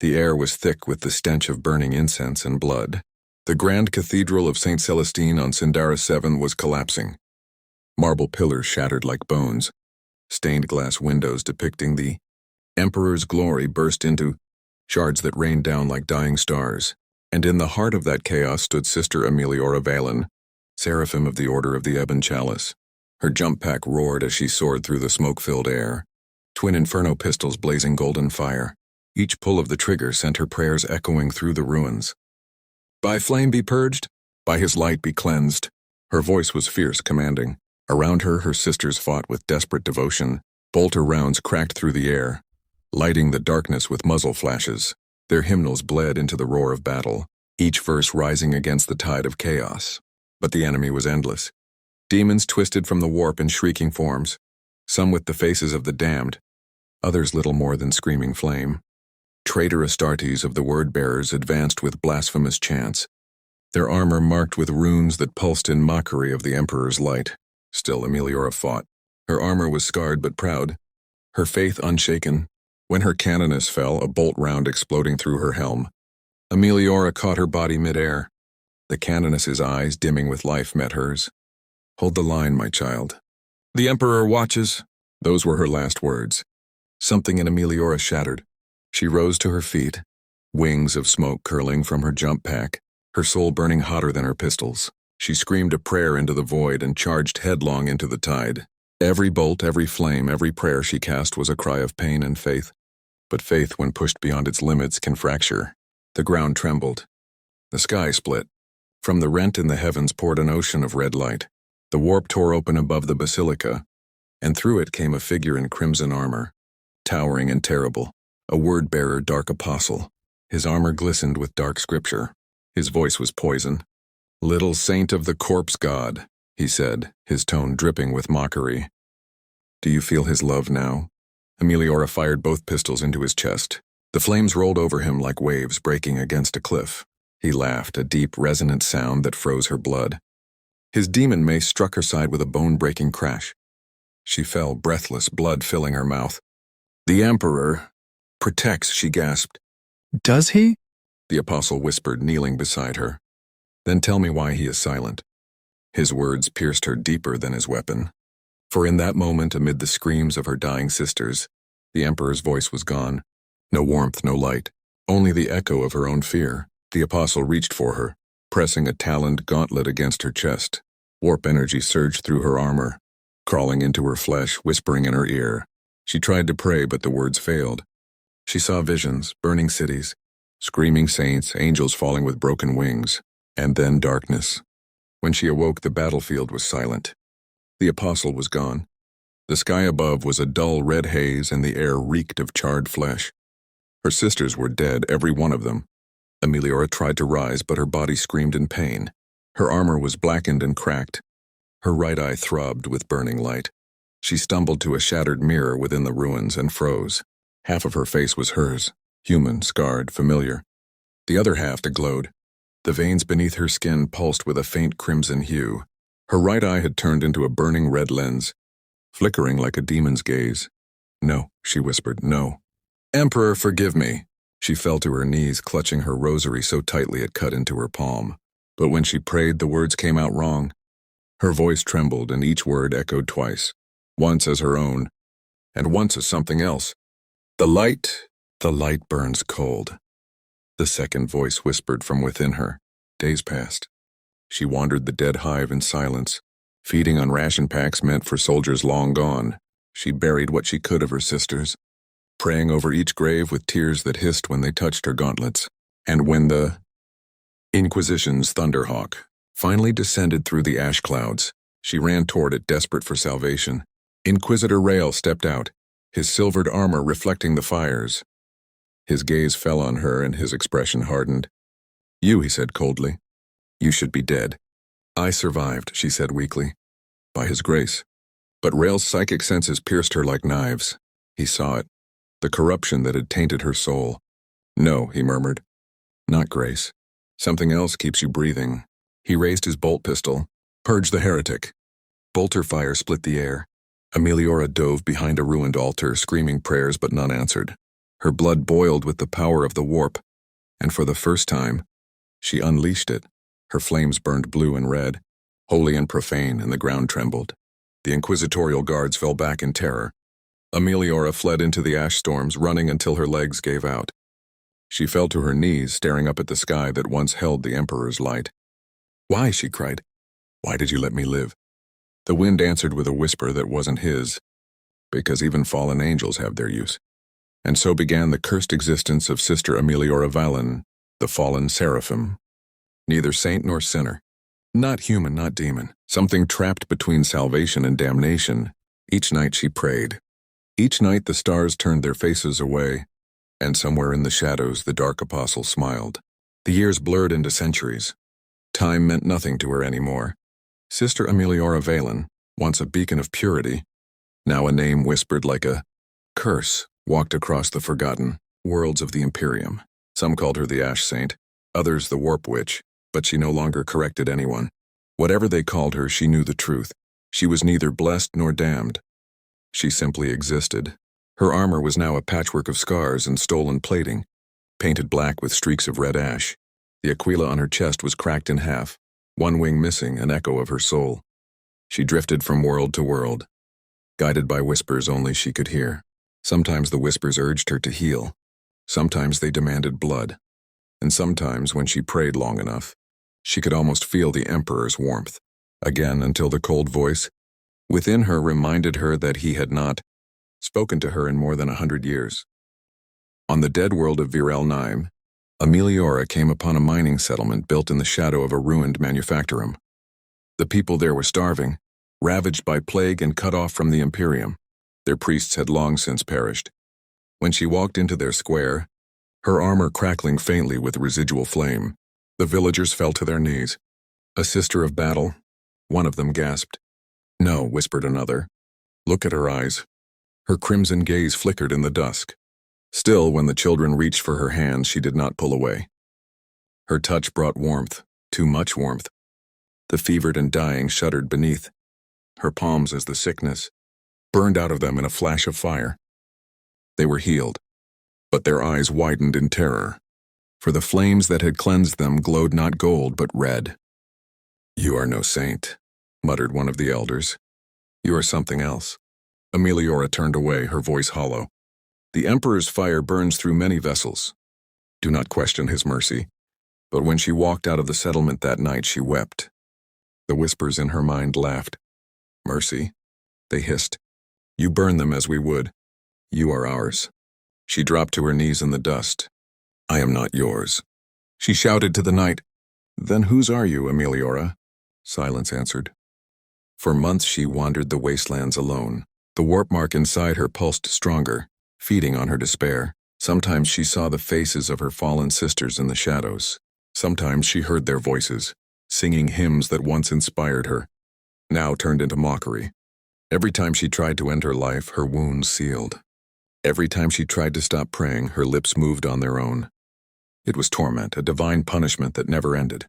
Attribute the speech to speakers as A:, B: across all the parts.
A: The air was thick with the stench of burning incense and blood. The grand cathedral of St. Celestine on Sindara 7 was collapsing. Marble pillars shattered like bones. Stained glass windows depicting the Emperor's glory burst into shards that rained down like dying stars. And in the heart of that chaos stood Sister Emiliora Valen, Seraphim of the Order of the Ebon Chalice. Her jump pack roared as she soared through the smoke-filled air. Twin inferno pistols blazing golden fire. Each pull of the trigger sent her prayers echoing through the ruins. By flame be purged, by his light be cleansed. Her voice was fierce, commanding. Around her, her sisters fought with desperate devotion. Bolter rounds cracked through the air, lighting the darkness with muzzle flashes. Their hymnals bled into the roar of battle, each verse rising against the tide of chaos. But the enemy was endless. Demons twisted from the warp in shrieking forms, some with the faces of the damned, others little more than screaming flame. Traitor Astartes of the Word-Bearers advanced with blasphemous chants, their armor marked with runes that pulsed in mockery of the Emperor's light. Still Emiliora fought. Her armor was scarred but proud, her faith unshaken. When her canoness fell, a bolt round exploding through her helm. Emiliora caught her body mid-air. The canoness's eyes, dimming with life, met hers. "Hold the line, my child. The Emperor watches." Those were her last words. Something in Emiliora shattered. She rose to her feet, wings of smoke curling from her jump pack, her soul burning hotter than her pistols. She screamed a prayer into the void and charged headlong into the tide. Every bolt, every flame, every prayer she cast was a cry of pain and faith. But faith, when pushed beyond its limits, can fracture. The ground trembled. The sky split. From the rent in the heavens poured an ocean of red light. The warp tore open above the basilica, and through it came a figure in crimson armor, towering and terrible, a word-bearer, dark apostle. His armor glistened with dark scripture. His voice was poison. "Little saint of the corpse god," he said, his tone dripping with mockery. "Do you feel his love now?" Emiliora fired both pistols into his chest. The flames rolled over him like waves breaking against a cliff. He laughed, a deep, resonant sound that froze her blood. His demon mace struck her side with a bone-breaking crash. She fell, breathless, blood filling her mouth. "The Emperor protects," she gasped.
B: "Does he?"
A: The apostle whispered, kneeling beside her. "Then tell me why he is silent." His words pierced her deeper than his weapon. For in that moment, amid the screams of her dying sisters, the Emperor's voice was gone. No warmth, no light, only the echo of her own fear. The apostle reached for her, pressing a taloned gauntlet against her chest. Warp energy surged through her armor, crawling into her flesh, whispering in her ear. She tried to pray, but the words failed. She saw visions, burning cities, screaming saints, angels falling with broken wings, and then darkness. When she awoke, the battlefield was silent. The apostle was gone. The sky above was a dull red haze, and the air reeked of charred flesh. Her sisters were dead, every one of them. Emiliora tried to rise, but her body screamed in pain. Her armor was blackened and cracked. Her right eye throbbed with burning light. She stumbled to a shattered mirror within the ruins and froze. Half of her face was hers, human, scarred, familiar. The other half glowed. The veins beneath her skin pulsed with a faint crimson hue. Her right eye had turned into a burning red lens, flickering like a demon's gaze. "No," she whispered, "no. Emperor, forgive me." She fell to her knees, clutching her rosary so tightly it cut into her palm. But when she prayed, the words came out wrong. Her voice trembled, and each word echoed twice, once as her own, and once as something else. The light burns cold." The second voice whispered from within her. Days passed. She wandered the dead hive in silence, feeding on ration packs meant for soldiers long gone. She buried what she could of her sisters, praying over each grave with tears that hissed when they touched her gauntlets. And when the Inquisition's Thunderhawk finally descended through the ash clouds, she ran toward it, desperate for salvation. Inquisitor Rael stepped out, his silvered armor reflecting the fires. His gaze fell on her and his expression hardened. "You," he said coldly. "You should be dead." "I survived," she said weakly. "By his grace." But Rael's psychic senses pierced her like knives. He saw it, the corruption that had tainted her soul. "No," he murmured. "Not grace. Something else keeps you breathing." He raised his bolt pistol. "Purge the heretic." Bolter fire split the air. Emiliora dove behind a ruined altar, screaming prayers but none answered. Her blood boiled with the power of the warp, and for the first time, she unleashed it. Her flames burned blue and red, holy and profane, and the ground trembled. The inquisitorial guards fell back in terror. Ameliora fled into the ash storms, running until her legs gave out. She fell to her knees, staring up at the sky that once held the Emperor's light. "Why?" she cried. "Why did you let me live?" The wind answered with a whisper that wasn't his, because even fallen angels have their use. And so began the cursed existence of Sister Ameliora Valen, the fallen seraphim. Neither saint nor sinner. Not human, not demon. Something trapped between salvation and damnation. Each night she prayed. Each night the stars turned their faces away, and somewhere in the shadows the dark apostle smiled. The years blurred into centuries. Time meant nothing to her anymore. Sister Ameliora Valen, once a beacon of purity, now a name whispered like a curse, walked across the forgotten worlds of the Imperium. Some called her the Ash Saint, others the Warp Witch, but she no longer corrected anyone. Whatever they called her, she knew the truth. She was neither blessed nor damned. She simply existed. Her armor was now a patchwork of scars and stolen plating, painted black with streaks of red ash. The aquila on her chest was cracked in half, one wing missing, an echo of her soul. She drifted from world to world, guided by whispers only she could hear. Sometimes the whispers urged her to heal. Sometimes they demanded blood. And sometimes, when she prayed long enough, she could almost feel the Emperor's warmth. Again, until the cold voice within her reminded her that he had not spoken to her in more than 100 years. On the dead world of Virel Naim, Ameliora came upon a mining settlement built in the shadow of a ruined manufactorum. The people there were starving, ravaged by plague and cut off from the Imperium. Their priests had long since perished. When she walked into their square, her armor crackling faintly with residual flame, the villagers fell to their knees. "A sister of battle," one of them gasped. "No," whispered another. "Look at her eyes." Her crimson gaze flickered in the dusk. Still, when the children reached for her hands, she did not pull away. Her touch brought warmth, too much warmth. The fevered and dying shuddered beneath her palms as the sickness burned out of them in a flash of fire. They were healed, but their eyes widened in terror, for the flames that had cleansed them glowed not gold but red. "You are no saint," muttered one of the elders. "You are something else." Ameliora turned away, her voice hollow. "The Emperor's fire burns through many vessels. Do not question his mercy." But when she walked out of the settlement that night, she wept. The whispers in her mind laughed. "Mercy?" they hissed. "You burn them as we would. You are ours." She dropped to her knees in the dust. "I am not yours." She shouted to the night. "Then whose are you, Ameliora?" Silence answered. For months she wandered the wastelands alone. The warp mark inside her pulsed stronger, feeding on her despair. Sometimes she saw the faces of her fallen sisters in the shadows. Sometimes she heard their voices, singing hymns that once inspired her, now turned into mockery. Every time she tried to end her life, her wounds sealed. Every time she tried to stop praying, her lips moved on their own. It was torment, a divine punishment that never ended.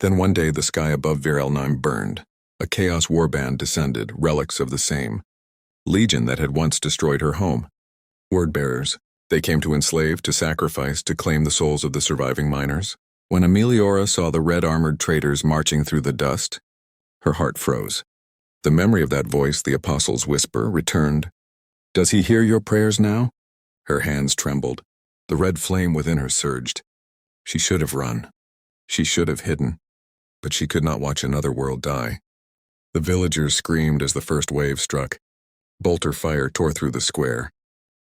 A: Then one day the sky above Virel Naim burned. A chaos warband descended, relics of the same legion that had once destroyed her home. Word-bearers. They came to enslave, to sacrifice, to claim the souls of the surviving miners. When Ameliora saw the red-armored traitors marching through the dust, her heart froze. The memory of that voice, the apostle's whisper, returned. "Does he hear your prayers now?" Her hands trembled. The red flame within her surged. She should have run. She should have hidden. But she could not watch another world die. The villagers screamed as the first wave struck. Bolter fire tore through the square.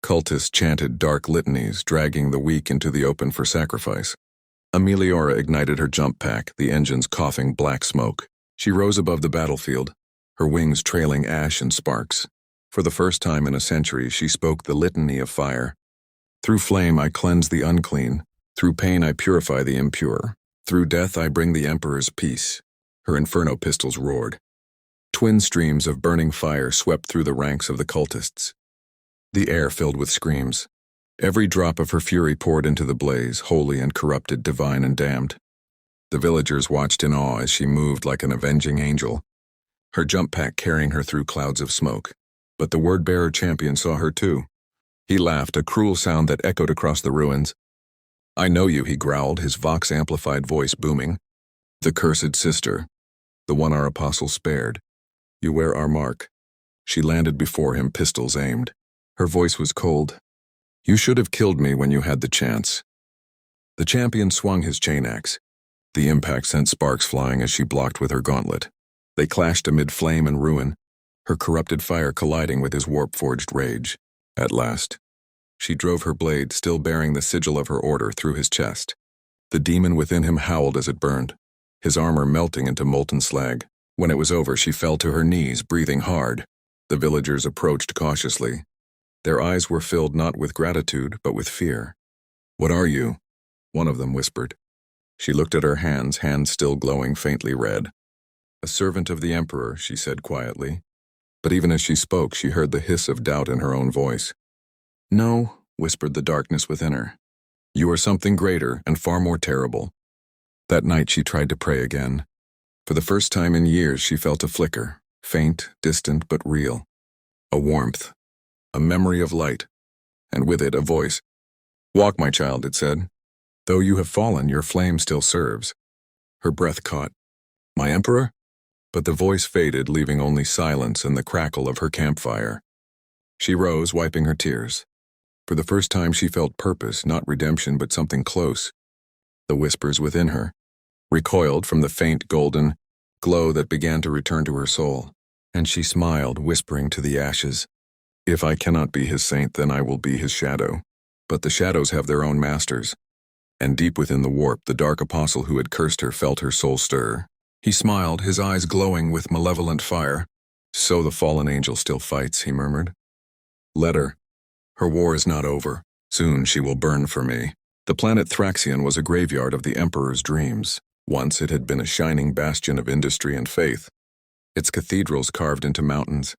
A: Cultists chanted dark litanies, dragging the weak into the open for sacrifice. Ameliora ignited her jump pack, the engines coughing black smoke. She rose above the battlefield, her wings trailing ash and sparks. For the first time in a century, she spoke the litany of fire. "Through flame I cleanse the unclean. Through pain I purify the impure. Through death I bring the Emperor's peace." Her inferno pistols roared. Twin streams of burning fire swept through the ranks of the cultists. The air filled with screams. Every drop of her fury poured into the blaze, holy and corrupted, divine and damned. The villagers watched in awe as she moved like an avenging angel, her jump pack carrying her through clouds of smoke. But the word-bearer champion saw her too. He laughed, a cruel sound that echoed across the ruins. "I know you," he growled, his vox-amplified voice booming. "The cursed sister, the one our apostle spared. You wear our mark." She landed before him, pistols aimed. Her voice was cold. "You should have killed me when you had the chance." The champion swung his chain axe. The impact sent sparks flying as she blocked with her gauntlet. They clashed amid flame and ruin, her corrupted fire colliding with his warp-forged rage. At last, she drove her blade, still bearing the sigil of her order, through his chest. The demon within him howled as it burned, his armor melting into molten slag. When it was over, she fell to her knees, breathing hard. The villagers approached cautiously. Their eyes were filled not with gratitude, but with fear. "What are you?" one of them whispered. She looked at her hands still glowing faintly red. "A servant of the Emperor," she said quietly. But even as she spoke, she heard the hiss of doubt in her own voice. "No," whispered the darkness within her. "You are something greater and far more terrible." That night she tried to pray again. For the first time in years she felt a flicker, faint, distant, but real. A warmth, a memory of light, and with it a voice. "Walk, my child," it said. "Though you have fallen, your flame still serves." Her breath caught. "My Emperor?" But the voice faded, leaving only silence and the crackle of her campfire. She rose, wiping her tears. For the first time she felt purpose, not redemption, but something close. The whispers within her recoiled from the faint golden glow that began to return to her soul, and she smiled, whispering to the ashes, "If I cannot be his saint, then I will be his shadow." But the shadows have their own masters. And deep within the warp, the dark apostle who had cursed her felt her soul stir. He smiled, his eyes glowing with malevolent fire. "So the fallen angel still fights," he murmured. "Let her. Her war is not over. Soon she will burn for me." The planet Thraxion was a graveyard of the Emperor's dreams. Once it had been a shining bastion of industry and faith, its cathedrals carved into mountains,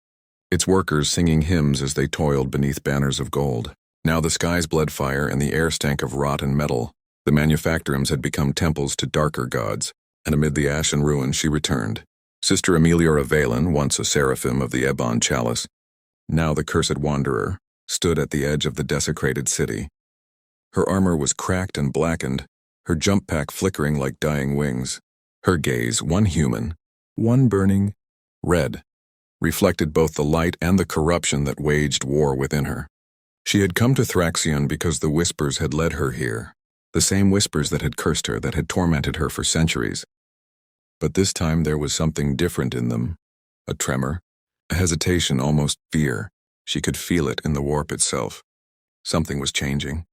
A: its workers singing hymns as they toiled beneath banners of gold. Now the skies bled fire and the air stank of rot and metal. The manufactorums had become temples to darker gods, and amid the ash and ruin she returned. Sister Emiliora Valen, once a seraphim of the Ebon Chalice, now the cursed wanderer, stood at the edge of the desecrated city. Her armor was cracked and blackened, her jump pack flickering like dying wings. Her gaze, one human, one burning red, reflected both the light and the corruption that waged war within her. She had come to Thraxion because the whispers had led her here, the same whispers that had cursed her, that had tormented her for centuries. But this time there was something different in them, a tremor, a hesitation, almost fear. She could feel it in the warp itself. Something was changing.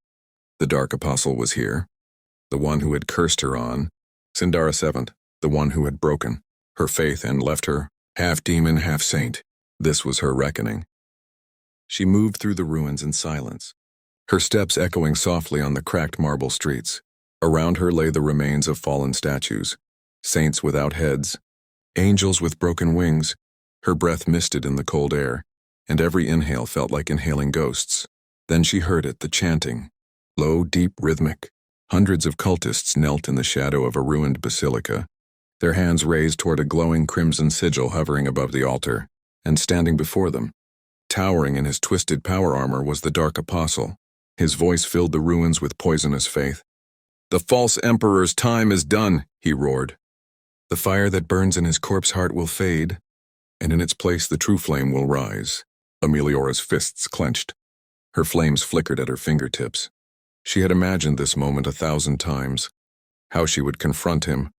A: The Dark Apostle was here, the one who had cursed her on Sindara 7th, the one who had broken her faith and left her half demon, half saint. This was her reckoning. She moved through the ruins in silence, her steps echoing softly on the cracked marble streets. Around her lay the remains of fallen statues, saints without heads, angels with broken wings. Her breath misted in the cold air, and every inhale felt like inhaling ghosts. Then she heard it, the chanting, low, deep, rhythmic. Hundreds of cultists knelt in the shadow of a ruined basilica, their hands raised toward a glowing crimson sigil hovering above the altar, and standing before them, towering in his twisted power armor, was the Dark Apostle. His voice filled the ruins with poisonous faith. "The false emperor's time is done," he roared. "The fire that burns in his corpse heart will fade, and in its place the true flame will rise." Emiliora's fists clenched. Her flames flickered at her fingertips. She had imagined this moment 1,000 times, how she would confront him,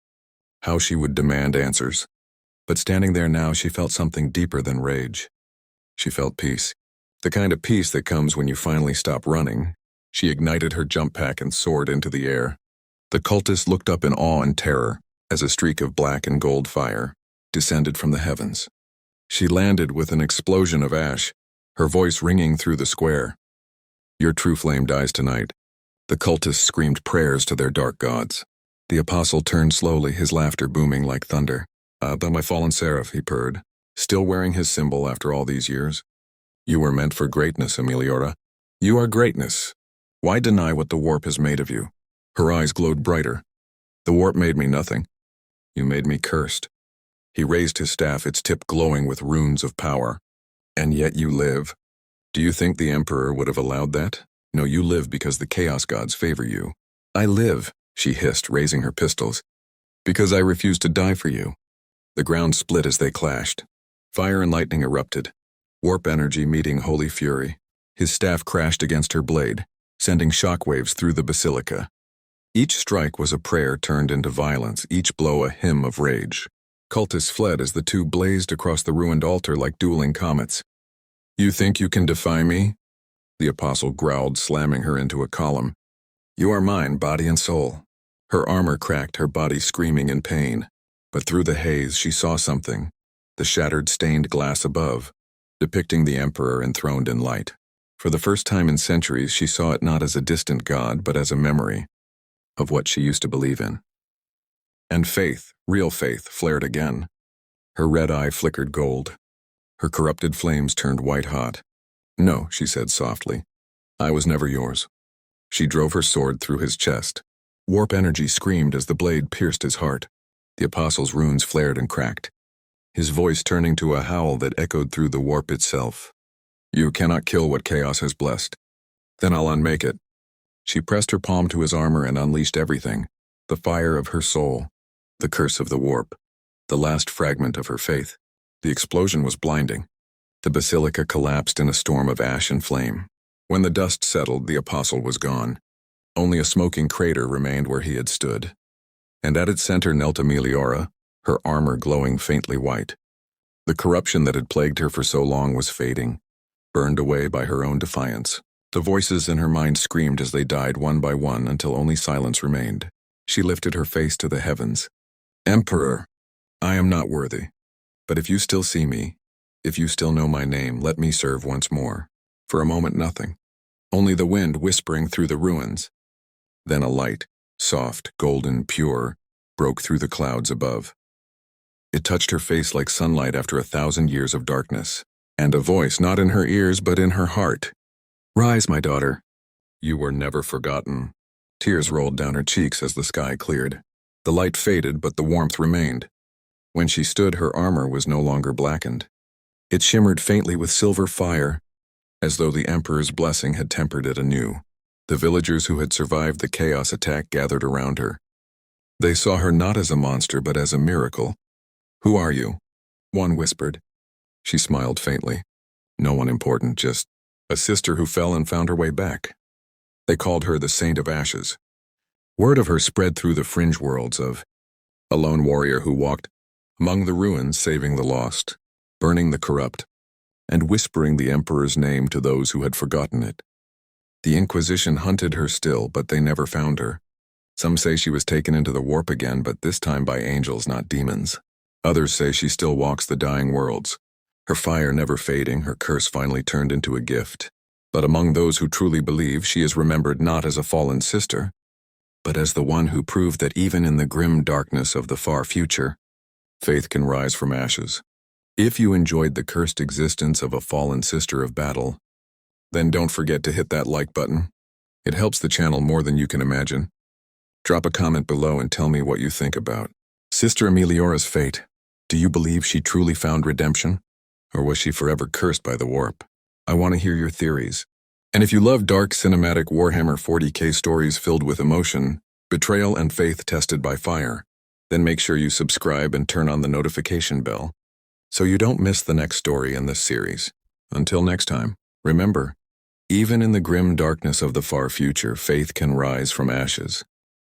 A: how she would demand answers. But standing there now, she felt something deeper than rage. She felt peace, the kind of peace that comes when you finally stop running. She ignited her jump pack and soared into the air. The cultists looked up in awe and terror as a streak of black and gold fire descended from the heavens. She landed with an explosion of ash, her voice ringing through the square. "Your true flame dies tonight." The cultists screamed prayers to their dark gods. The apostle turned slowly, his laughter booming like thunder. "But my fallen seraph," he purred, still wearing his symbol after all these years. "You were meant for greatness, Emiliora. You are greatness. Why deny what the warp has made of you?" Her eyes glowed brighter. "The warp made me nothing. You made me cursed." He raised his staff, its tip glowing with runes of power. "And yet you live. Do you think the Emperor would have allowed that? No, you live because the Chaos Gods favor you. I live, she hissed, raising her pistols, because I refuse to die for you. The ground split as they clashed. Fire and lightning erupted, warp energy meeting holy fury. His staff crashed against her blade, sending shockwaves through the basilica. Each strike was a prayer turned into violence, each blow a hymn of rage. Cultists fled as the two blazed across the ruined altar like dueling comets. You think you can defy me? The apostle growled, slamming her into a column. You are mine, body and soul. Her armor cracked, her body screaming in pain. But through the haze she saw something, the shattered stained glass above, depicting the Emperor enthroned in light. For the first time in centuries she saw it not as a distant god but as a memory of what she used to believe in. And faith, real faith, flared again. Her red eye flickered gold. Her corrupted flames turned white-hot. No, she said softly. I was never yours. She drove her sword through his chest. Warp energy screamed as the blade pierced his heart. The apostle's runes flared and cracked, his voice turning to a howl that echoed through the warp itself. You cannot kill what chaos has blessed. Then I'll unmake it. She pressed her palm to his armor and unleashed everything, the fire of her soul, the curse of the warp, the last fragment of her faith. The explosion was blinding. The basilica collapsed in a storm of ash and flame. When the dust settled, the apostle was gone. Only a smoking crater remained where he had stood. And at its center knelt Emiliora, her armor glowing faintly white. The corruption that had plagued her for so long was fading, burned away by her own defiance. The voices in her mind screamed as they died one by one until only silence remained. She lifted her face to the heavens. Emperor, I am not worthy. But if you still see me, if you still know my name, let me serve once more. For a moment, nothing. Only the wind whispering through the ruins. Then a light, soft, golden, pure, broke through the clouds above. It touched her face like sunlight after 1,000 years of darkness. And a voice, not in her ears but in her heart. Rise, my daughter. You were never forgotten. Tears rolled down her cheeks as the sky cleared. The light faded, but the warmth remained. When she stood, her armor was no longer blackened. It shimmered faintly with silver fire, as though the Emperor's blessing had tempered it anew. The villagers who had survived the chaos attack gathered around her. They saw her not as a monster, but as a miracle. Who are you? One whispered. She smiled faintly. No one important, just a sister who fell and found her way back. They called her the Saint of Ashes. Word of her spread through the fringe worlds of a lone warrior who walked among the ruins, saving the lost, burning the corrupt, and whispering the Emperor's name to those who had forgotten it. The Inquisition hunted her still, but they never found her. Some say she was taken into the warp again, but this time by angels, not demons. Others say she still walks the dying worlds, her fire never fading, her curse finally turned into a gift. But among those who truly believe, she is remembered not as a fallen sister, but as the one who proved that even in the grim darkness of the far future, faith can rise from ashes. If you enjoyed the cursed existence of a fallen sister of battle, then don't forget to hit that like button. It helps the channel more than you can imagine. Drop a comment below and tell me what you think about Sister Emiliora's fate. Do you believe she truly found redemption? Or was she forever cursed by the warp? I want to hear your theories. And if you love dark cinematic Warhammer 40K stories filled with emotion, betrayal, and faith tested by fire, then make sure you subscribe and turn on the notification bell so you don't miss the next story in this series. Until next time, remember, even in the grim darkness of the far future, faith can rise from ashes.